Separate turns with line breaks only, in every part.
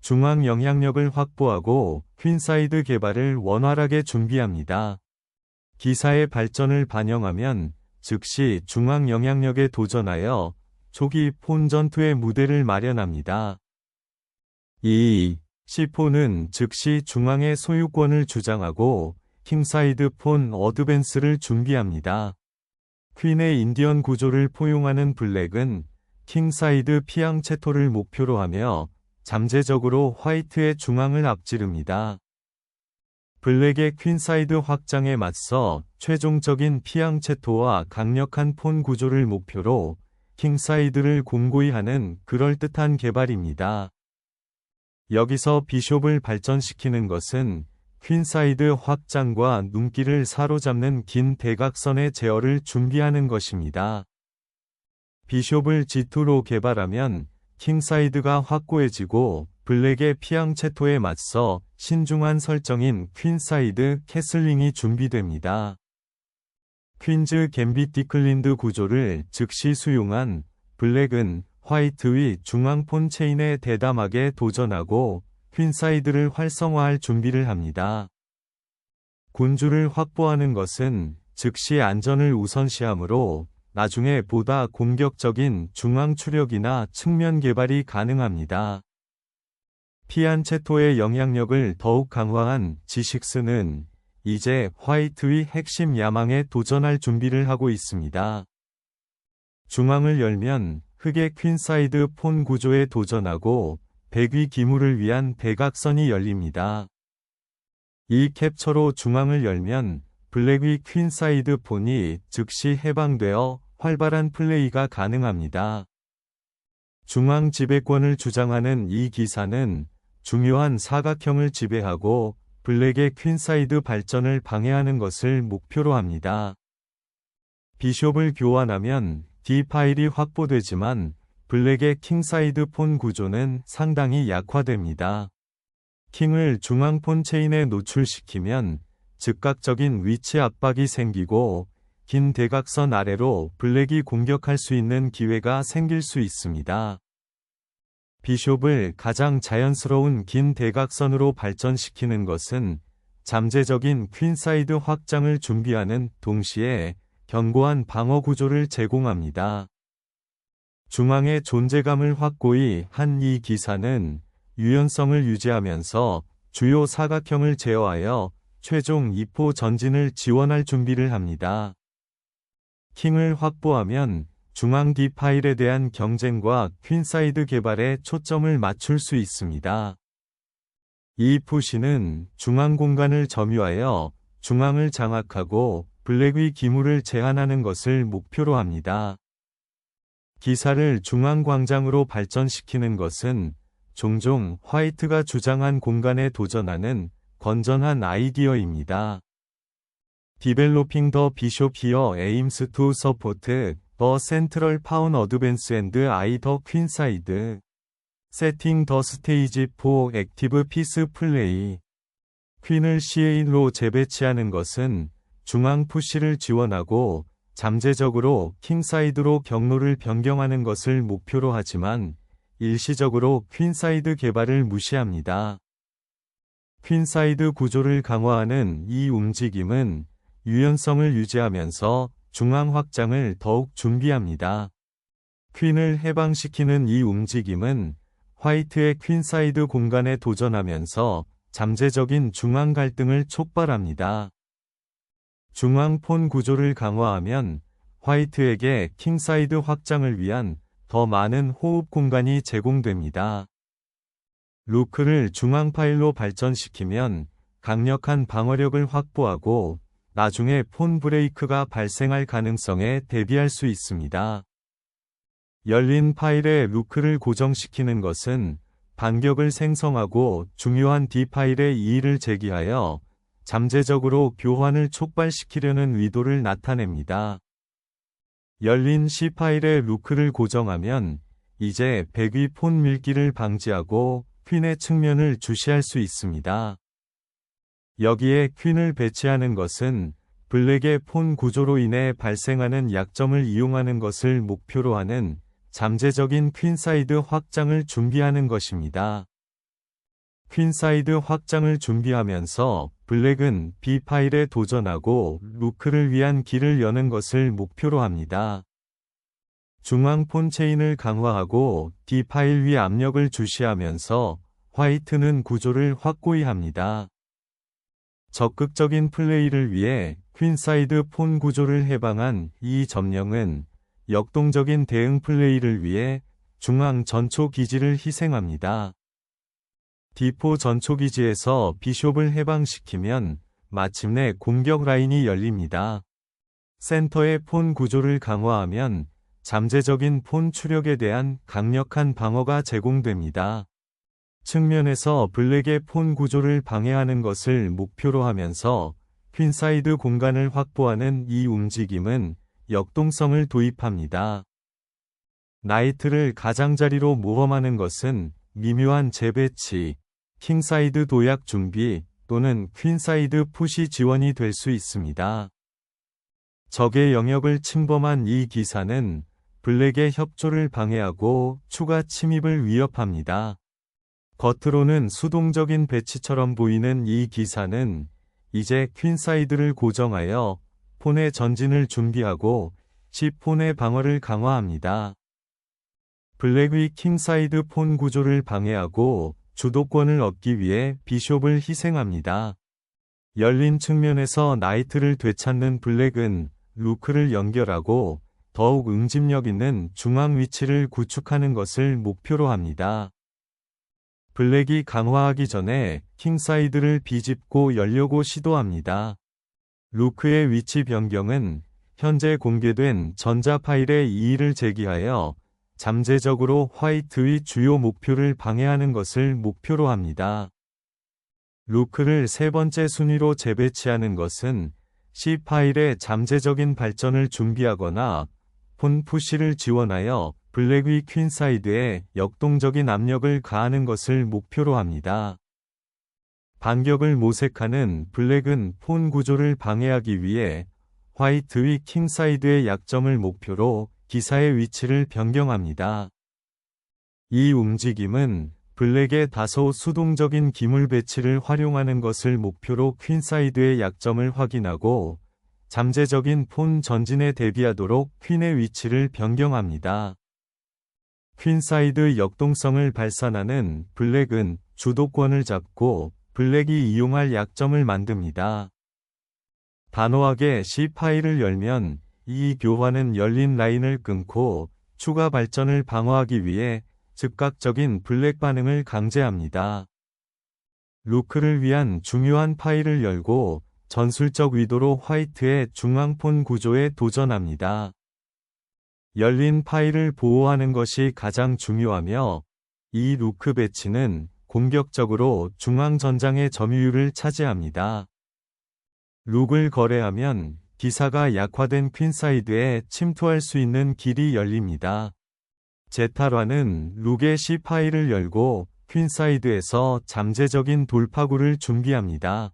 중앙 영향력을 확보하고 퀸사이드 개발을 원활하게 준비합니다. 기사의 발전을 반영하면 즉시 중앙 영향력에 도전하여 초기 폰 전투의 무대를 마련합니다. 2. C4는 즉시 중앙의 소유권을 주장하고 킹사이드 폰 어드밴스를 준비합니다. 퀸의 인디언 구조를 포용하는 블랙은 킹사이드 피앙체토를 목표로 하며 잠재적으로 화이트의 중앙을 앞지릅니다. 블랙의 퀸사이드 확장에 맞서 최종적인 피앙체토와 강력한 폰 구조를 목표로 킹사이드를 공고히 하는 그럴듯한 개발입니다. 여기서 비숍을 발전시키는 것은 퀸사이드 확장과 눈길을 사로잡는 긴 대각선의 제어를 준비하는 것입니다. 비숍을 G2로 개발하면 킹사이드가 확고해지고 블랙의 피앙체토에 맞서 신중한 설정인 퀸사이드 캐슬링이 준비됩니다. 퀸즈 갬빗 디클린드 구조를 즉시 수용한 블랙은 화이트의 중앙폰 체인에 대담하게 도전하고 퀸사이드를 활성화할 준비를 합니다. 군주를 확보하는 것은 즉시 안전을 우선시하므로 나중에 보다 공격적인 중앙 추력이나 측면 개발이 가능합니다. 피안체토의 영향력을 더욱 강화한 G6는 이제 화이트의 핵심 야망에 도전할 준비를 하고 있습니다. 중앙을 열면 흑의 퀸사이드 폰 구조에 도전하고 백위 기물을 위한 대각선이 열립니다. 이 캡처로 중앙을 열면 블랙의 퀸사이드 폰이 즉시 해방되어 활발한 플레이가 가능합니다. 중앙 지배권을 주장하는 이 기사는 중요한 사각형을 지배하고 블랙의 퀸사이드 발전을 방해하는 것을 목표로 합니다. 비숍을 교환하면 D 파일이 확보되지만 블랙의 킹사이드 폰 구조는 상당히 약화됩니다. 킹을 중앙 폰 체인에 노출시키면 즉각적인 위치 압박이 생기고 긴 대각선 아래로 블랙이 공격할 수 있는 기회가 생길 수 있습니다. 비숍을 가장 자연스러운 긴 대각선으로 발전시키는 것은 잠재적인 퀸사이드 확장을 준비하는 동시에 견고한 방어 구조를 제공합니다. 중앙의 존재감을 확고히 한 이 기사는 유연성을 유지하면서 주요 사각형을 제어하여 최종 2포 전진을 지원할 준비를 합니다. 킹을 확보하면 중앙 D 파일에 대한 경쟁과 퀸사이드 개발에 초점을 맞출 수 있습니다. 이 푸시는 중앙 공간을 점유하여 중앙을 장악하고 블랙의 기물을 제한하는 것을 목표로 합니다. 기사를 중앙 광장으로 발전시키는 것은 종종 화이트가 주장한 공간에 도전하는 건전한 아이디어입니다. Developing the bishop here aims to support the central pawn advance and eye the queen side. Setting the stage for active piece play. 퀸을 C8로 재배치하는 것은 중앙 푸시를 지원하고 잠재적으로 킹사이드로 경로를 변경하는 것을 목표로 하지만 일시적으로 퀸사이드 개발을 무시합니다. 퀸사이드 구조를 강화하는 이 움직임은 유연성을 유지하면서 중앙 확장을 더욱 준비합니다. 퀸을 해방시키는 이 움직임은 화이트의 퀸사이드 공간에 도전하면서 잠재적인 중앙 갈등을 촉발합니다. 중앙 폰 구조를 강화하면 화이트에게 킹사이드 확장을 위한 더 많은 호흡 공간이 제공됩니다. 루크를 중앙 파일로 발전시키면 강력한 방어력을 확보하고 나중에 폰 브레이크가 발생할 가능성에 대비할 수 있습니다. 열린 파일에 루크를 고정시키는 것은 반격을 생성하고 중요한 D 파일에 이의를 제기하여 잠재적으로 교환을 촉발시키려는 의도를 나타냅니다. 열린 C 파일에 루크를 고정하면 이제 백위 폰 밀기를 방지하고 퀸의 측면을 주시할 수 있습니다. 여기에 퀸을 배치하는 것은 블랙의 폰 구조로 인해 발생하는 약점을 이용하는 것을 목표로 하는 잠재적인 퀸사이드 확장을 준비하는 것입니다. 퀸사이드 확장을 준비하면서 블랙은 B 파일에 도전하고 루크를 위한 길을 여는 것을 목표로 합니다. 중앙 폰 체인을 강화하고 D 파일 위 압력을 주시하면서 화이트는 구조를 확고히 합니다. 적극적인 플레이를 위해 퀸사이드 폰 구조를 해방한 이 점령은 역동적인 대응 플레이를 위해 중앙 전초 기지를 희생합니다. D4 전초 기지에서 비숍을 해방시키면 마침내 공격 라인이 열립니다. 센터의 폰 구조를 강화하면 잠재적인 폰 추력에 대한 강력한 방어가 제공됩니다. 측면에서 블랙의 폰 구조를 방해하는 것을 목표로 하면서 퀸사이드 공간을 확보하는 이 움직임은 역동성을 도입합니다. 나이트를 가장자리로 모험하는 것은 미묘한 재배치, 킹사이드 도약 준비 또는 퀸사이드 푸시 지원이 될 수 있습니다. 적의 영역을 침범한 이 기사는 블랙의 협조를 방해하고 추가 침입을 위협합니다. 겉으로는 수동적인 배치처럼 보이는 이 기사는 이제 퀸사이드를 고정하여 폰의 전진을 준비하고 C 폰의 방어를 강화합니다. 블랙의 킹사이드 폰 구조를 방해하고 주도권을 얻기 위해 비숍을 희생합니다. 열린 측면에서 나이트를 되찾는 블랙은 루크를 연결하고 더욱 응집력 있는 중앙 위치를 구축하는 것을 목표로 합니다. 블랙이 강화하기 전에 킹사이드를 비집고 열려고 시도합니다. 루크의 위치 변경은 현재 공개된 전자 파일의 이의를 제기하여 잠재적으로 화이트의 주요 목표를 방해하는 것을 목표로 합니다. 루크를 세 번째 순위로 재배치하는 것은 C 파일의 잠재적인 발전을 준비하거나 폰 푸시를 지원하여 블랙의 퀸사이드에 역동적인 압력을 가하는 것을 목표로 합니다. 반격을 모색하는 블랙은 폰 구조를 방해하기 위해 화이트의 킹사이드의 약점을 목표로 기사의 위치를 변경합니다. 이 움직임은 블랙의 다소 수동적인 기물 배치를 활용하는 것을 목표로 퀸사이드의 약점을 확인하고 잠재적인 폰 전진에 대비하도록 퀸의 위치를 변경합니다. 퀸사이드 역동성을 발산하는 블랙은 주도권을 잡고 블랙이 이용할 약점을 만듭니다. 단호하게 C 파일을 열면 이 교환은 열린 라인을 끊고 추가 발전을 방어하기 위해 즉각적인 블랙 반응을 강제합니다. 루크를 위한 중요한 파일을 열고 전술적 의도로 화이트의 중앙폰 구조에 도전합니다. 열린 파일을 보호하는 것이 가장 중요하며 이 루크 배치는 공격적으로 중앙 전장의 점유율을 차지합니다. 룩을 거래하면 기사가 약화된 퀸사이드에 침투할 수 있는 길이 열립니다. 제탈화는 룩의 C 파일을 열고 퀸사이드에서 잠재적인 돌파구를 준비합니다.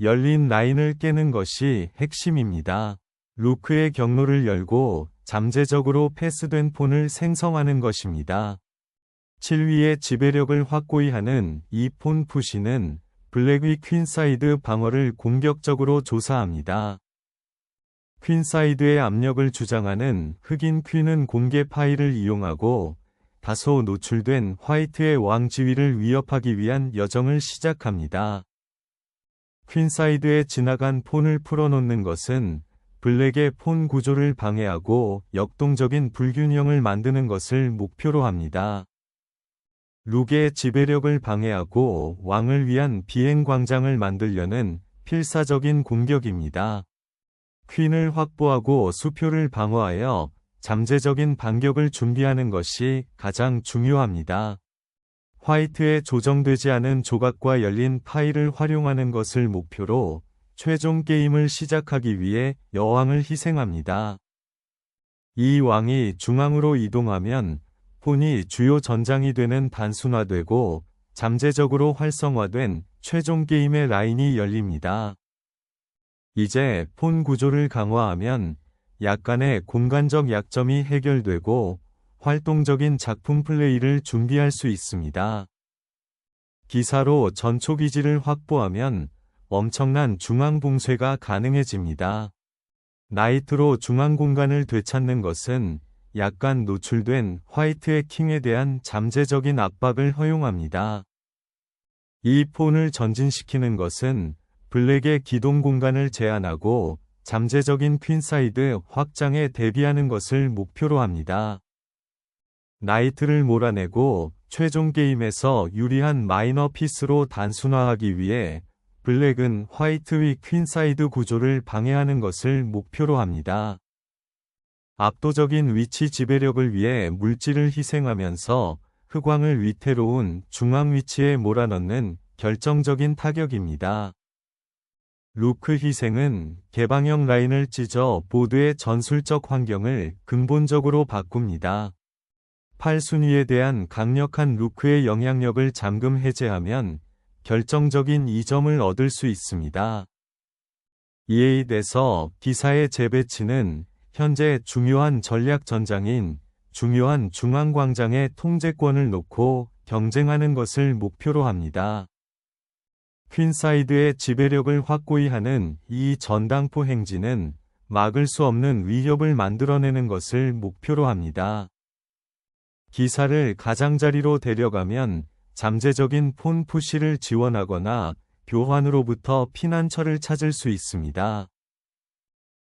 열린 라인을 깨는 것이 핵심입니다. 루크의 경로를 열고 잠재적으로 패스된 폰을 생성하는 것입니다. 7위의 지배력을 확고히 하는 이 폰 푸시는 블랙의 퀸사이드 방어를 공격적으로 조사합니다. 퀸사이드의 압력을 주장하는 흑인 퀸은 공개 파일을 이용하고 다소 노출된 화이트의 왕 지위를 위협하기 위한 여정을 시작합니다. 퀸사이드에 지나간 폰을 풀어놓는 것은 블랙의 폰 구조를 방해하고 역동적인 불균형을 만드는 것을 목표로 합니다. 룩의 지배력을 방해하고 왕을 위한 비행 광장을 만들려는 필사적인 공격입니다. 퀸을 확보하고 수표를 방어하여 잠재적인 반격을 준비하는 것이 가장 중요합니다. 화이트의 조정되지 않은 조각과 열린 파일을 활용하는 것을 목표로 최종 게임을 시작하기 위해 여왕을 희생합니다. 이 왕이 중앙으로 이동하면 폰이 주요 전장이 되는 단순화되고 잠재적으로 활성화된 최종 게임의 라인이 열립니다. 이제 폰 구조를 강화하면 약간의 공간적 약점이 해결되고 활동적인 작품 플레이를 준비할 수 있습니다. 기사로 전초기지를 확보하면 엄청난 중앙 봉쇄가 가능해집니다. 나이트로 중앙 공간을 되찾는 것은 약간 노출된 화이트의 킹에 대한 잠재적인 압박을 허용합니다. 이 폰을 전진시키는 것은 블랙의 기동 공간을 제한하고 잠재적인 퀸사이드 확장에 대비하는 것을 목표로 합니다. 나이트를 몰아내고 최종 게임에서 유리한 마이너 피스로 단순화하기 위해 블랙은 화이트 위 퀸사이드 구조를 방해하는 것을 목표로 합니다. 압도적인 위치 지배력을 위해 물질을 희생하면서 흑왕을 위태로운 중앙 위치에 몰아넣는 결정적인 타격입니다. 루크 희생은 개방형 라인을 찢어 보드의 전술적 환경을 근본적으로 바꿉니다. 8순위에 대한 강력한 루크의 영향력을 잠금 해제하면 결정적인 이점을 얻을 수 있습니다. 이에 대해서 기사의 재배치는 현재 중요한 전략 전장인 중요한 중앙광장의 통제권을 놓고 경쟁하는 것을 목표로 합니다. 퀸사이드의 지배력을 확고히 하는 이 전당포 행진은 막을 수 없는 위협을 만들어내는 것을 목표로 합니다. 기사를 가장자리로 데려가면 잠재적인 폰 푸시를 지원하거나 교환으로부터 피난처를 찾을 수 있습니다.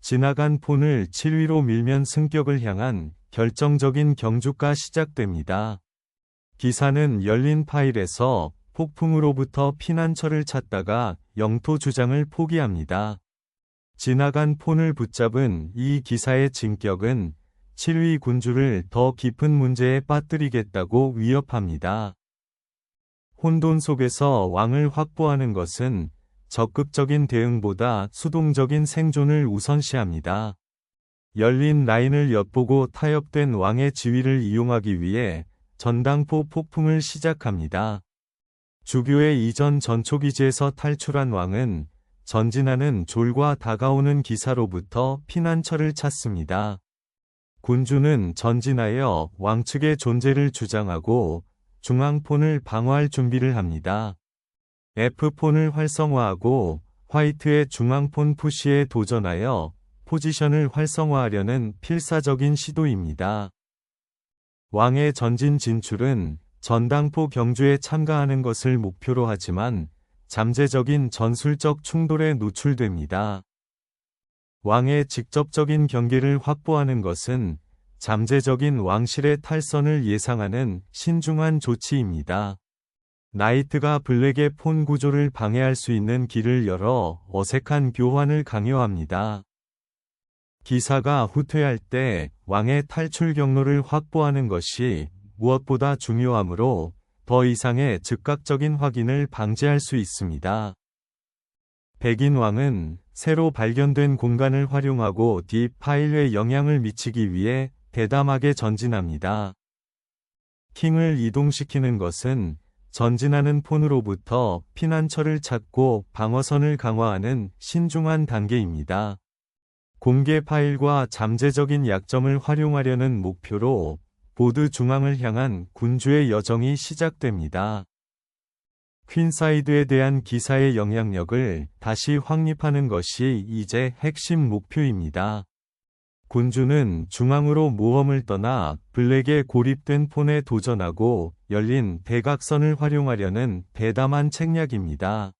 지나간 폰을 7위로 밀면 승격을 향한 결정적인 경주가 시작됩니다. 기사는 열린 파일에서 폭풍으로부터 피난처를 찾다가 영토 주장을 포기합니다. 지나간 폰을 붙잡은 이 기사의 진격은 7위 군주를 더 깊은 문제에 빠뜨리겠다고 위협합니다. 혼돈 속에서 왕을 확보하는 것은 적극적인 대응보다 수동적인 생존을 우선시합니다. 열린 라인을 엿보고 타협된 왕의 지위를 이용하기 위해 전당포 폭풍을 시작합니다. 주교의 이전 전초기지에서 탈출한 왕은 전진하는 졸과 다가오는 기사로부터 피난처를 찾습니다. 군주는 전진하여 왕측의 존재를 주장하고 중앙폰을 방어할 준비를 합니다. F폰을 활성화하고 화이트의 중앙폰 푸시에 도전하여 포지션을 활성화하려는 필사적인 시도입니다. 왕의 전진 진출은 전당포 경주에 참가하는 것을 목표로 하지만 잠재적인 전술적 충돌에 노출됩니다. 왕의 직접적인 경계를 확보하는 것은 잠재적인 왕실의 탈선을 예상하는 신중한 조치입니다. 나이트가 블랙의 폰 구조를 방해할 수 있는 길을 열어 어색한 교환을 강요합니다. 기사가 후퇴할 때 왕의 탈출 경로를 확보하는 것이 무엇보다 중요하므로 더 이상의 즉각적인 확인을 방지할 수 있습니다. 백인 왕은 새로 발견된 공간을 활용하고 딥 파일에 영향을 미치기 위해 대담하게 전진합니다. 킹을 이동시키는 것은 전진하는 폰으로부터 피난처를 찾고 방어선을 강화하는 신중한 단계입니다. 공개 파일과 잠재적인 약점을 활용하려는 목표로 보드 중앙을 향한 군주의 여정이 시작됩니다. 퀸사이드에 대한 기사의 영향력을 다시 확립하는 것이 이제 핵심 목표입니다. 군주는 중앙으로 모험을 떠나 블랙에 고립된 폰에 도전하고 열린 대각선을 활용하려는 대담한 책략입니다.